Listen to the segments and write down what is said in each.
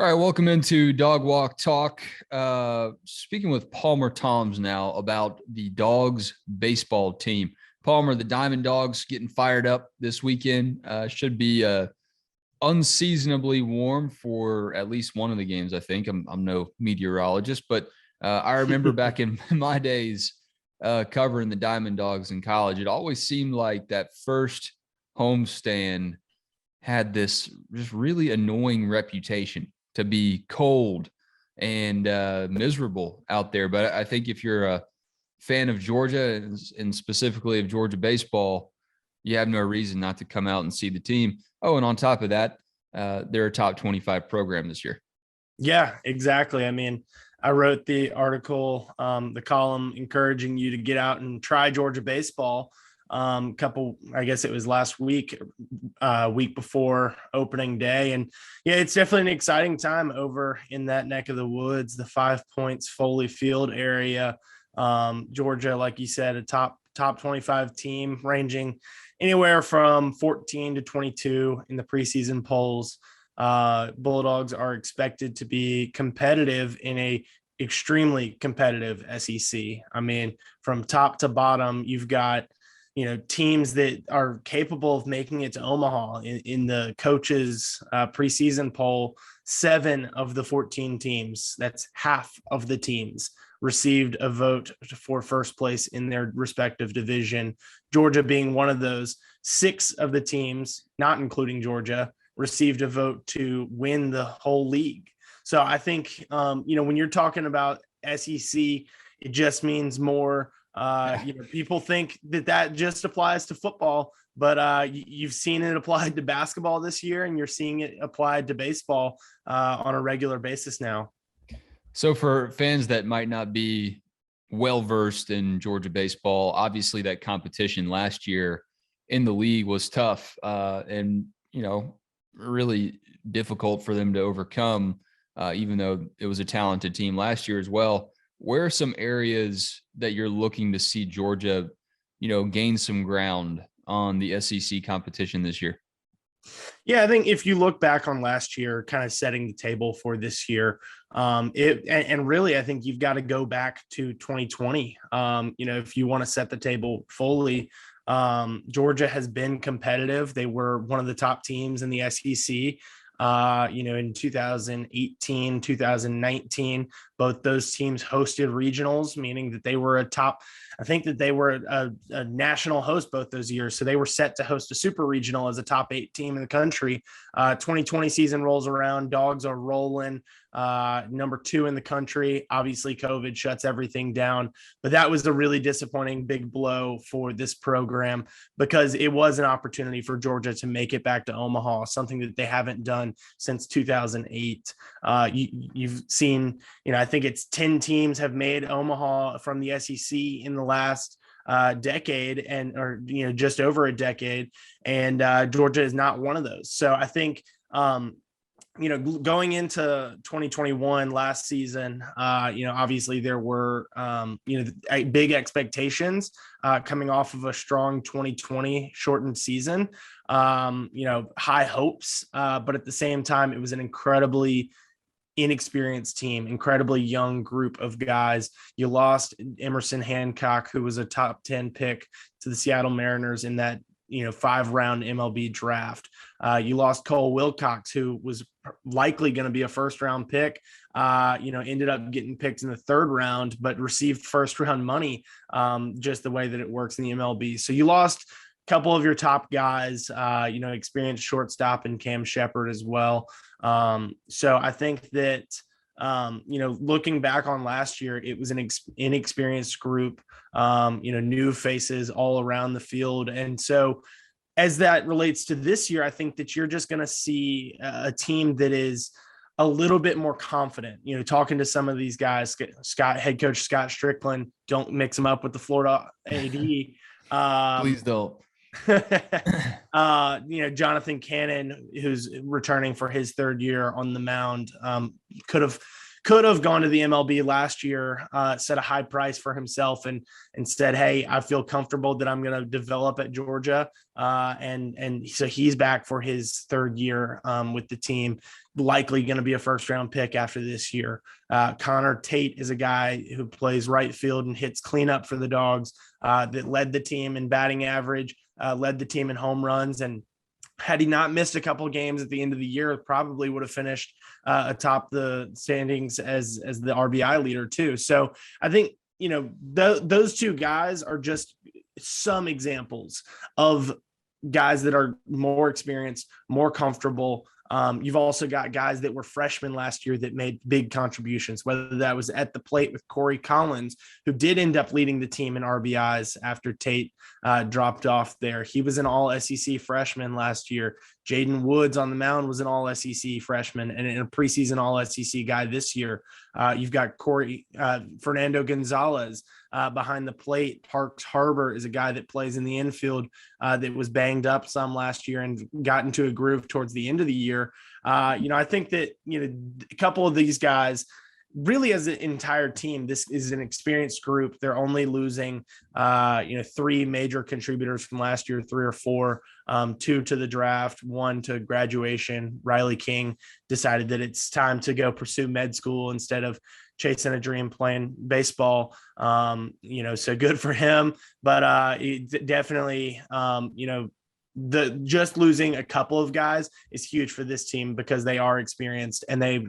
All right, welcome into Dawg Walk Talk. Speaking with Palmer Toms now about the Dogs baseball team. Palmer, the Diamond Dogs getting fired up this weekend. Should be unseasonably warm for at least one of the games, I think. I'm no meteorologist, but I remember back in my days covering the Diamond Dogs in college, it always seemed like that first homestand had this just really annoying reputation to be cold and miserable out there. But I think if you're a fan of Georgia and specifically of Georgia baseball, you have no reason not to come out and see the team. Oh, and on top of that, they're a top 25 program this year. Yeah, exactly. I mean, I wrote the article, the column encouraging you to get out and try Georgia baseball. I guess it was last week, week before opening day. And yeah, it's definitely an exciting time over in that neck of the woods, the 5 Points, Foley Field area. Georgia, like you said, a top 25 team ranging anywhere from 14 to 22 in the preseason polls. Bulldogs are expected to be competitive in a extremely competitive SEC. I mean, from top to bottom, you've got teams that are capable of making it to Omaha. In the coaches preseason poll, 7 of the 14 teams, that's half of the teams, received a vote for first place in their respective division. Georgia being one of those. 6 of the teams, not including Georgia, received a vote to win the whole league. So I think, when you're talking about SEC, it just means more. People think that just applies to football, but you've seen it applied to basketball this year, and you're seeing it applied to baseball on a regular basis now. So for fans that might not be well-versed in Georgia baseball, obviously that competition last year in the league was tough and, really difficult for them to overcome, even though it was a talented team last year as well. Where are some areas that you're looking to see Georgia, gain some ground on the SEC competition this year? Yeah, I think if you look back on last year, kind of setting the table for this year, really, I think you've got to go back to 2020. If you want to set the table fully, Georgia has been competitive. They were one of the top teams in the SEC. In 2018, 2019, both those teams hosted regionals, meaning that they were a national host both those years. So they were set to host a super regional as a top 8 team in the country. 2020 season rolls around. Dogs are rolling, number 2 in the country. Obviously, COVID shuts everything down, but that was a really disappointing big blow for this program because it was an opportunity for Georgia to make it back to Omaha, something that they haven't done since 2008. You've seen, I think it's 10 teams have made Omaha from the SEC in the last decade just over a decade. And Georgia is not one of those. So I think, going into 2021 last season, obviously there were, big expectations coming off of a strong 2020 shortened season, high hopes, but at the same time, it was an incredibly inexperienced team, incredibly young group of guys. You lost Emerson Hancock, who was a top 10 pick to the Seattle Mariners in that 5-round MLB draft. You lost Cole Wilcox, who was likely going to be a first-round pick. Ended up getting picked in the 3rd round, but received first-round money, just the way that it works in the MLB. So you lost a couple of your top guys, experienced shortstop and Cam Shepard as well. So I think that, looking back on last year, it was an inexperienced group, new faces all around the field. And so as that relates to this year, I think that you're just going to see a team that is a little bit more confident, talking to some of these guys, head coach Scott Strickland, don't mix him up with the Florida AD. Please don't. Jonathan Cannon, who's returning for his 3rd year on the mound, could have gone to the MLB last year, set a high price for himself and said, hey, I feel comfortable that I'm going to develop at Georgia. And so he's back for his 3rd year with the team. likely going to be a first-round pick after this year. Connor Tate is a guy who plays right field and hits cleanup for the Dogs, that led the team in batting average, led the team in home runs, and had he not missed a couple of games at the end of the year, probably would have finished atop the standings as the RBI leader too. So I think, those two guys are just some examples of guys that are more experienced, more comfortable. You've also got guys that were freshmen last year that made big contributions, whether that was at the plate with Corey Collins, who did end up leading the team in RBIs after Tate dropped off there. He was an all SEC freshman last year. Jaden Woods on the mound was an all SEC freshman and a preseason all SEC guy this year. You've got Fernando Gonzalez behind the plate. Parks Harbor is a guy that plays in the infield that was banged up some last year and got into a groove towards the end of the year. I think that, a couple of these guys, really as an entire team, this is an experienced group. They're only losing, three major contributors from last year, three or four, two to the draft, one to graduation. Riley King decided that it's time to go pursue med school instead of chasing a dream playing baseball. So good for him, but definitely, just losing a couple of guys is huge for this team because they are experienced and they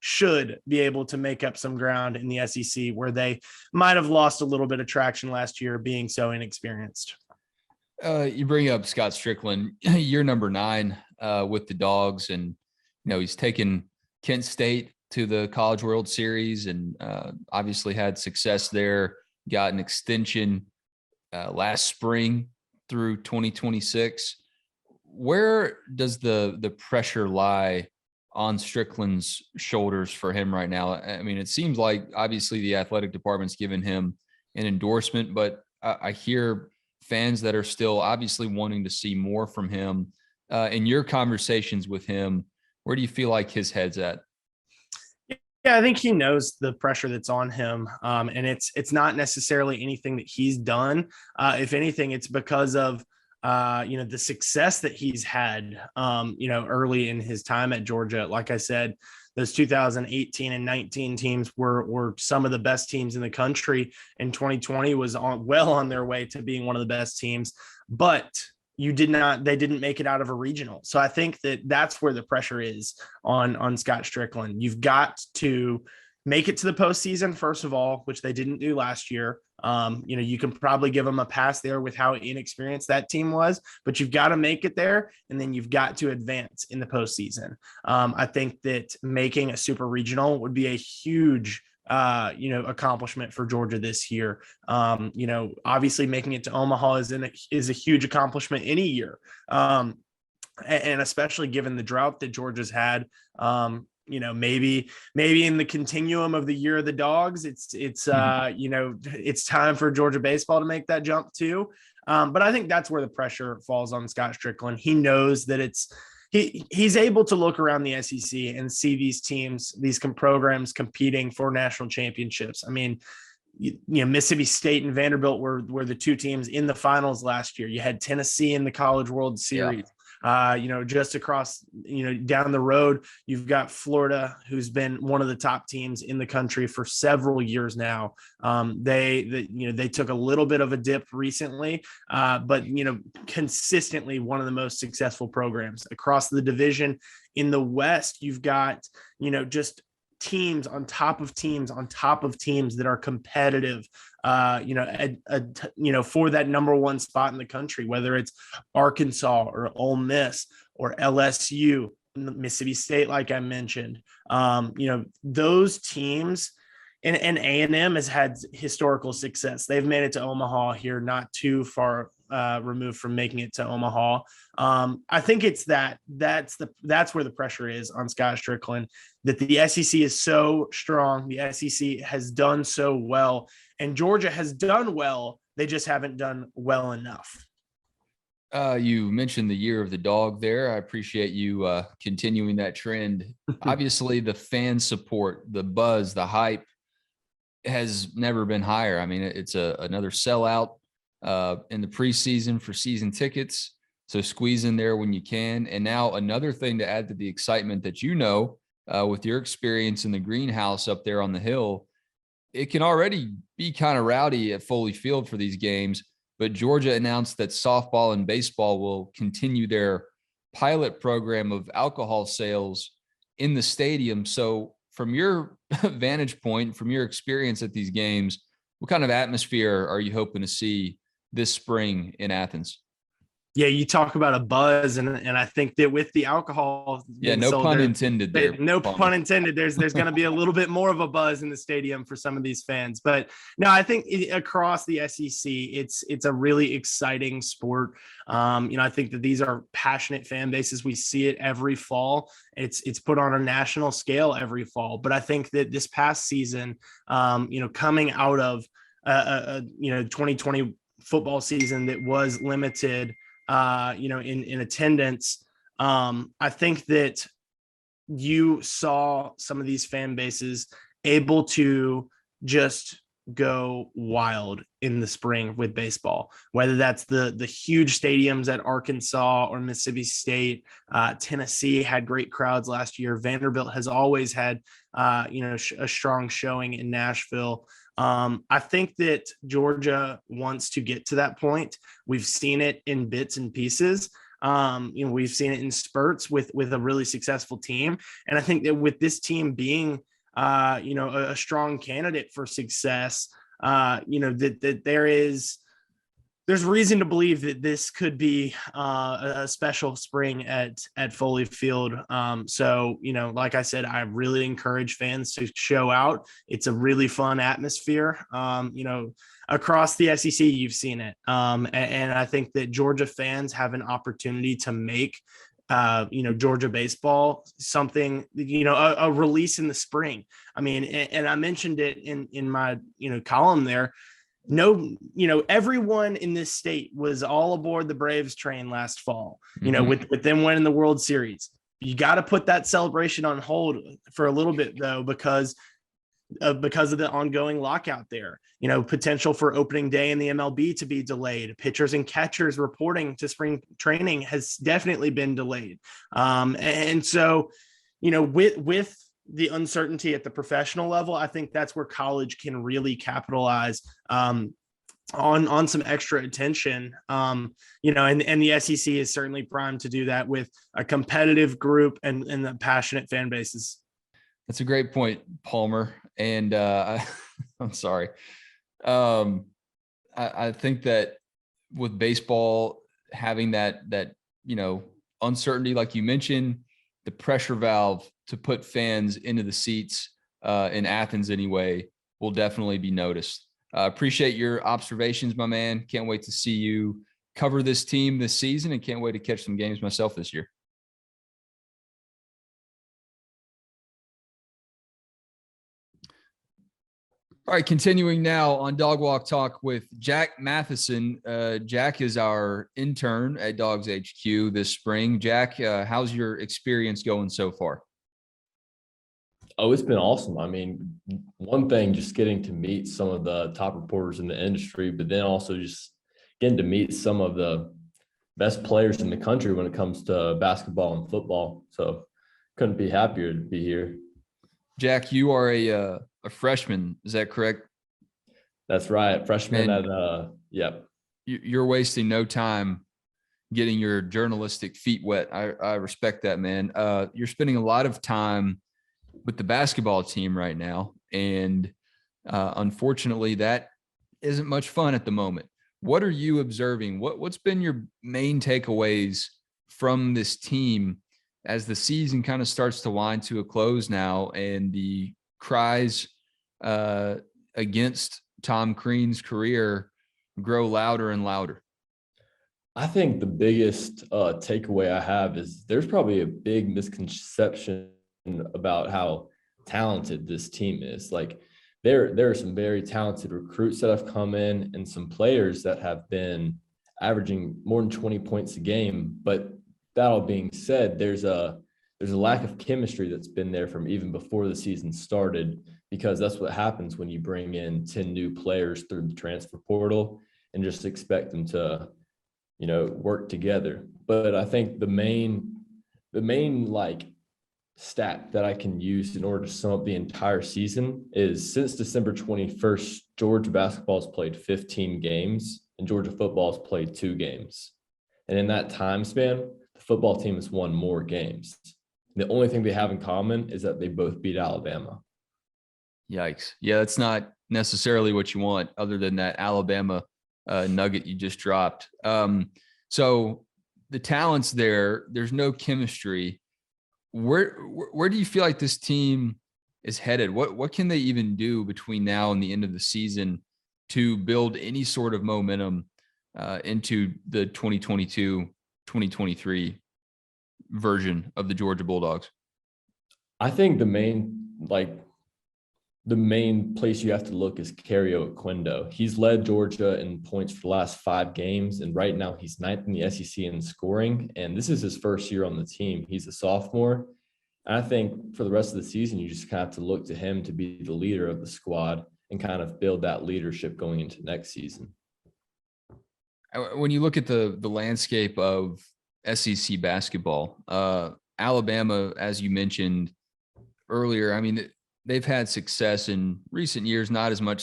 should be able to make up some ground in the SEC where they might have lost a little bit of traction last year being so inexperienced. You bring up Scott Strickland, year number 9 with the Dogs, and he's taken Kent State to the College World Series and obviously had success there. Got an extension last spring through 2026. Where does the pressure lie on Strickland's shoulders for him right now? I mean, it seems like obviously the athletic department's given him an endorsement, but I hear fans that are still obviously wanting to see more from him. In your conversations with him, where do you feel like his head's at? Yeah, I think he knows the pressure that's on him. And it's not necessarily anything that he's done. If anything, it's because of the success that he's had, early in his time at Georgia. Like I said, those 2018 and 19 teams were some of the best teams in the country, and 2020 was well on their way to being one of the best teams. But they didn't make it out of a regional. So I think that's where the pressure is on Scott Strickland. You've got to make it to the postseason, first of all, which they didn't do last year. You can probably give them a pass there with how inexperienced that team was, but you've got to make it there. And then you've got to advance in the postseason. I think that making a super regional would be a huge, accomplishment for Georgia this year. Obviously making it to Omaha is a huge accomplishment any year. And especially given the drought that Georgia's had, maybe in the continuum of the year of the Dogs, it's time for Georgia baseball to make that jump too. But I think that's where the pressure falls on Scott Strickland. He knows that he's able to look around the SEC and see these teams, these programs competing for national championships. I mean, Mississippi State and Vanderbilt were the two teams in the finals last year. You had Tennessee in the College World Series. Yeah. Just across, down the road, you've got Florida, who's been one of the top teams in the country for several years now. They took a little bit of a dip recently, but consistently one of the most successful programs across the division. In the West, you've got, just teams on top of teams on top of teams that are competitive, for that number one spot in the country, whether it's Arkansas or Ole Miss or LSU, Mississippi State, like I mentioned. Those teams, and A&M has had historical success. They've made it to Omaha here, not too far removed from making it to Omaha. I think it's that's where the pressure is on Scott Strickland, that the SEC is so strong. The SEC has done so well, and Georgia has done well. They just haven't done well enough. You mentioned the year of the dog there. I appreciate you continuing that trend. Obviously, the fan support, the buzz, the hype has never been higher. I mean, it's another sellout in the preseason for season tickets. So squeeze in there when you can. And now another thing to add to the excitement that with your experience in the greenhouse up there on the hill, it can already be kind of rowdy at Foley Field for these games. But Georgia announced that softball and baseball will continue their pilot program of alcohol sales in the stadium. So from your vantage point, from your experience at these games, what kind of atmosphere are you hoping to see this spring in Athens? Yeah, you talk about a buzz, and I think that with the alcohol, No pun intended there. No pun intended. There's going to be a little bit more of a buzz in the stadium for some of these fans. But no, I think across the SEC, it's a really exciting sport. I think that these are passionate fan bases. We see it every fall. It's put on a national scale every fall. But I think that this past season, coming out of 2020 football season that was limited. In attendance. I think that you saw some of these fan bases able to just go wild in the spring with baseball, whether that's the huge stadiums at Arkansas or Mississippi State. Tennessee had great crowds last year. Vanderbilt has always had, a strong showing in Nashville. I think that Georgia wants to get to that point. We've seen it in bits and pieces. We've seen it in spurts with a really successful team. And I think that with this team being, a strong candidate for success, that there's reason to believe that this could be a special spring at Foley Field. So, like I said, I really encourage fans to show out. It's a really fun atmosphere. Across the SEC, you've seen it. And I think that Georgia fans have an opportunity to make Georgia baseball something, a release in the spring. I mean, and I mentioned it in my, column there. Everyone in this state was all aboard the Braves train last fall, with them winning the World Series. You got to put that celebration on hold for a little bit, though, because of the ongoing lockout there. Potential for opening day in the MLB to be delayed. Pitchers and catchers reporting to spring training has definitely been delayed. And so, with the uncertainty at the professional level, I think that's where college can really capitalize on some extra attention. And the SEC is certainly primed to do that with a competitive group and the passionate fan bases. That's a great point, Palmer. And I'm sorry. I think that with baseball having that uncertainty, like you mentioned, the pressure valve to put fans into the seats in Athens anyway will definitely be noticed. Appreciate your observations, my man. Can't wait to see you cover this team this season, and can't wait to catch some games myself this year. All right, continuing now on Dawg Walk Talk with Jack Matheson. Jack is our intern at DawgsHQ this spring. Jack, how's your experience going so far? Oh, it's been awesome. I mean, one thing, just getting to meet some of the top reporters in the industry, but then also just getting to meet some of the best players in the country when it comes to basketball and football. So couldn't be happier to be here. Jack, you are a freshman. Is that correct? That's right. Freshman yep. You're wasting no time getting your journalistic feet wet. I respect that, man. You're spending a lot of time with the basketball team right now. And unfortunately, that isn't much fun at the moment. What are you observing? What's been your main takeaways from this team as the season kind of starts to wind to a close now, and the cries against Tom Crean's career grow louder and louder? I think the biggest takeaway I have is there's probably a big misconception about how talented this team is. Like there are some very talented recruits that have come in and some players that have been averaging more than 20 points a game. But that all being said, there's a lack of chemistry that's been there from even before the season started, because that's what happens when you bring in 10 new players through the transfer portal and just expect them to, work together. But I think the main like stat that I can use in order to sum up the entire season is since December 21st, Georgia basketball has played 15 games and Georgia football has played 2 games. And in that time span, the football team has won more games. The only thing they have in common is that they both beat Alabama. Yikes. Yeah, that's not necessarily what you want other than that Alabama nugget you just dropped. So the talent's there. There's no chemistry. Where do you feel like this team is headed? What can they even do between now and the end of the season to build any sort of momentum into the 2022-2023 version of the Georgia Bulldogs? I think the main place you have to look is Cario Quindo. He's led Georgia in points for the last 5 games, and right now he's 9th in the SEC in scoring, and this is his first year on the team. He's a sophomore, and I think for the rest of the season, you just kind of have to look to him to be the leader of the squad and kind of build that leadership going into next season. When you look at the landscape of SEC basketball, Alabama, as you mentioned earlier, I mean, they've had success in recent years, not as much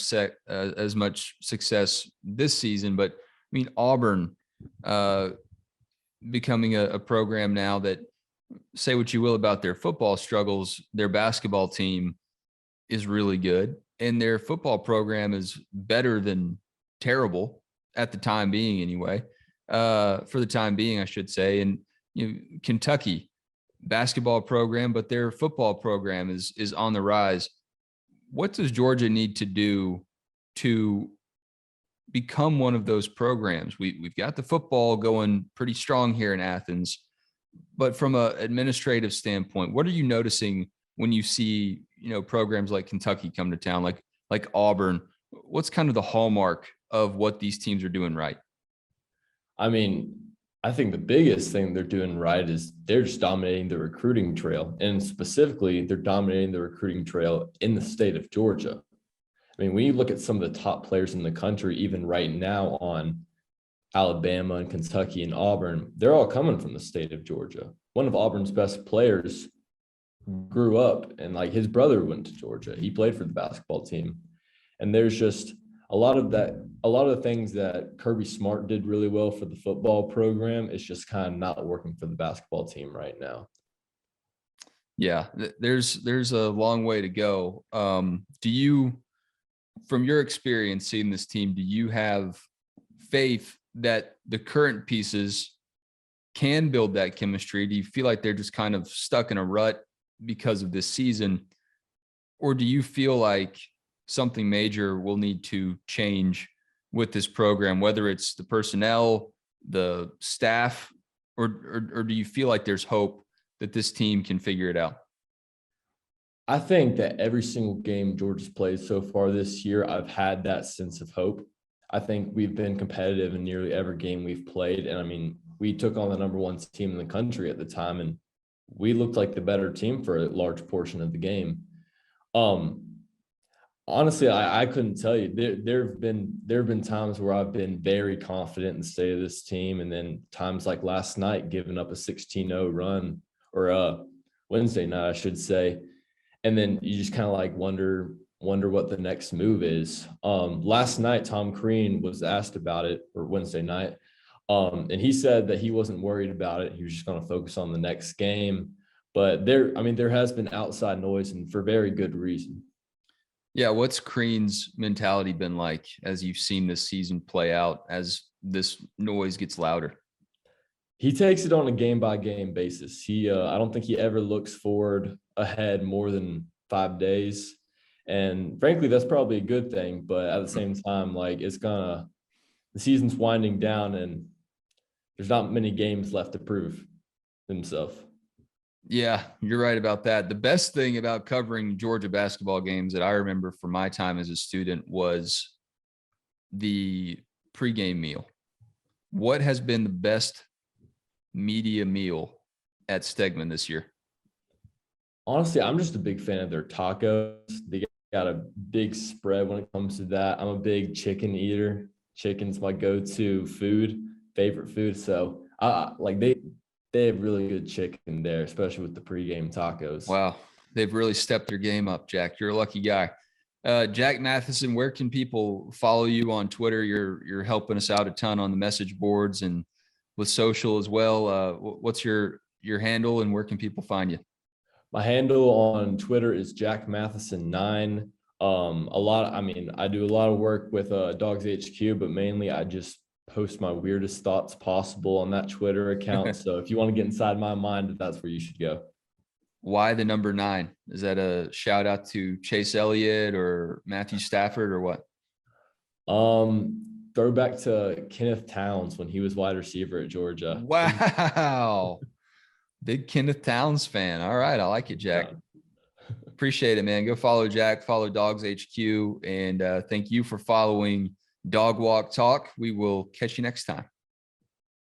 success this season, but I mean, Auburn becoming a program now that, say what you will about their football struggles, their basketball team is really good, and their football program is better than terrible at the time being anyway, for the time being, I should say. And Kentucky basketball program, but their football program is on the rise. What does Georgia need to do to become one of those programs? We've got the football going pretty strong here in Athens, but from an administrative standpoint, what are you noticing when you see, programs like Kentucky come to town, like Auburn? What's kind of the hallmark of what these teams are doing right? I mean, I think the biggest thing they're doing right is they're just dominating the recruiting trail. And specifically, they're dominating the recruiting trail in the state of Georgia. I mean, when you look at some of the top players in the country, even right now on Alabama and Kentucky and Auburn, they're all coming from the state of Georgia. One of Auburn's best players grew up and his brother went to Georgia. He played for the basketball team. And there's just a lot of the things that Kirby Smart did really well for the football program is just kind of not working for the basketball team right now. Yeah, there's a long way to go. Do you, from your experience seeing this team, do you have faith that the current pieces can build that chemistry? Do you feel like they're just kind of stuck in a rut because of this season? Or do you feel like something major will need to change with this program, whether it's the personnel, the staff, or do you feel like there's hope that this team can figure it out? I think that every single game Georgia's played so far this year, I've had that sense of hope. I think we've been competitive in nearly every game we've played. And I mean, we took on the number 1 team in the country at the time, and we looked like the better team for a large portion of the game. Honestly, I couldn't tell you. There have been times where I've been very confident in the state of this team, and then times like last night, giving up a 16-0 run, or Wednesday night, I should say, and then you just kind of wonder what the next move is. Last night, Tom Crean was asked about it, or Wednesday night, and he said that he wasn't worried about it. He was just going to focus on the next game. But there has been outside noise, and for very good reason. Yeah, what's Crean's mentality been like as you've seen this season play out, as this noise gets louder? He takes it on a game-by-game basis. I don't think he ever looks forward ahead more than 5 days. And frankly, that's probably a good thing. But at the same time, the season's winding down and there's not many games left to prove himself. Yeah, you're right about that. The best thing about covering Georgia basketball games that I remember from my time as a student was the pregame meal. What has been the best media meal at Stegman this year? Honestly, I'm just a big fan of their tacos. They got a big spread when it comes to that. I'm a big chicken eater. Chicken's my go-to favorite food. So Like they have really good chicken there, especially with the pregame tacos. Wow. They've really stepped their game up, Jack. You're a lucky guy. Jack Matheson, where can people follow you on Twitter? You're helping us out a ton on the message boards and with social as well. What's your handle and where can people find you? My handle on Twitter is Jack Matheson 9. I do a lot of work with DawgsHQ, but mainly I just post my weirdest thoughts possible on that Twitter account. So if you want to get inside my mind, that's where you should go. Why the number 9? Is that a shout out to Chase Elliott or Matthew Stafford or what? Throwback to Kenneth Towns when he was wide receiver at Georgia. Wow. Big Kenneth Towns fan. All right. I like it, Jack. Yeah. Appreciate it, man. Go follow Jack, follow DawgsHQ, and thank you for following Dawg Walk Talk. We will catch you next time.